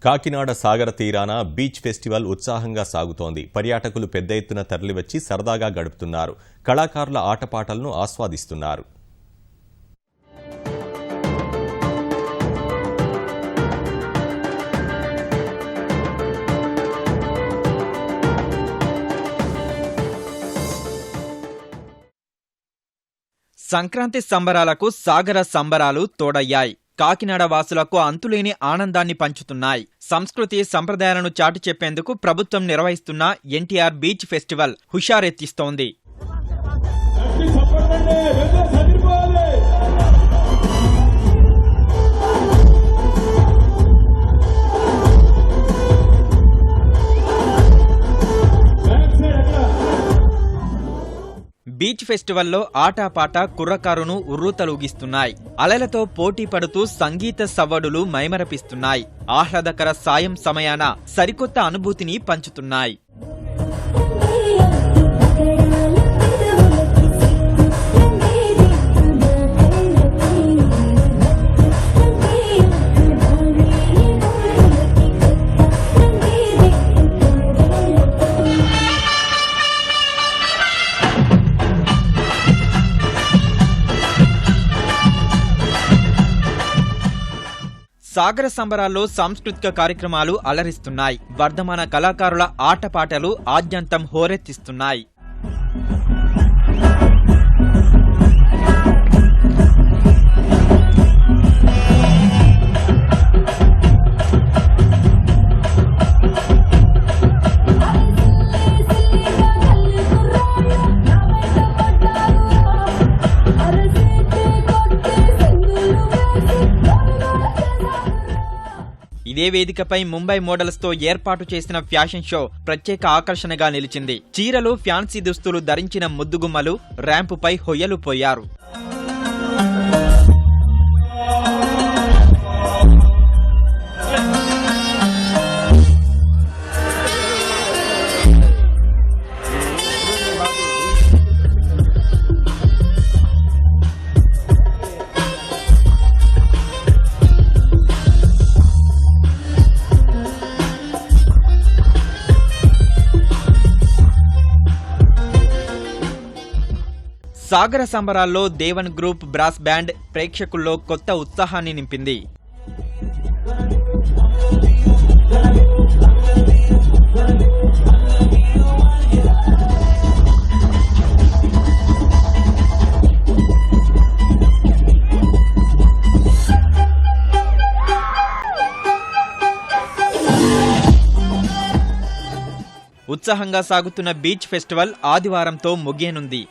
కాకినాడ సాగర తీరాన beach festival ఉత్సాహంగా సాగుతోంది. పర్యాటకులు పెద్ద ఎత్తున తరలివచ్చి సరదాగా గడుపుతున్నారు. కళాకారుల ఆటపాటలను ఆస్వాదిస్తున్నారు. సంక్రాంతి సంబరాలకు సాగర సంబరాలు తోడయ్యాయి. కాకినాడ వాసులకు అంతులేని ఆనందాన్ని పంచుతున్నాయి. సంస్కృతి సంప్రదాయాలను చాటి చెప్పేందుకు ప్రభుత్వం నిర్వహిస్తున్న ఎన్టీఆర్ బీచ్ ఫెస్టివల్ హుషారెత్తిస్తోంది. బీచ్ ఫెస్టివల్లో ఆటాపాట కుర్రకారును ఉర్రూతలూగిస్తున్నాయి. అలలతో పోటీ పడుతూ సంగీత సవ్వడులు మైమరపిస్తున్నాయి. ఆహ్లాదకర సాయం సమయాన సరికొత్త అనుభూతిని పంచుతున్నాయి. సాగర సంబరాల్లో సాంస్కృతిక కార్యక్రమాలు అలరిస్తున్నాయి. వర్ధమాన కళాకారుల ఆటపాటలు ఆద్యంతం హోరెత్తిస్తున్నాయి. ఇదే వేదికపై ముంబై మోడల్స్ తో ఏర్పాటు చేసిన ఫ్యాషన్ షో ప్రత్యేక ఆకర్షణగా నిలిచింది. చీరలు, ఫ్యాన్సీ దుస్తులు ధరించిన ముద్దుగుమ్మలు ర్యాంపుపై హొయ్యలు పోయారు. సాగర సంబరాల్లో దేవన్ గ్రూప్ బ్రాస్ బ్యాండ్ ప్రేక్షకుల్లో కొత్త ఉత్సాహాన్ని నింపింది. ఉత్సాహంగా సాగుతున్న బీచ్ ఫెస్టివల్ ఆదివారంతో ముగియనుంది.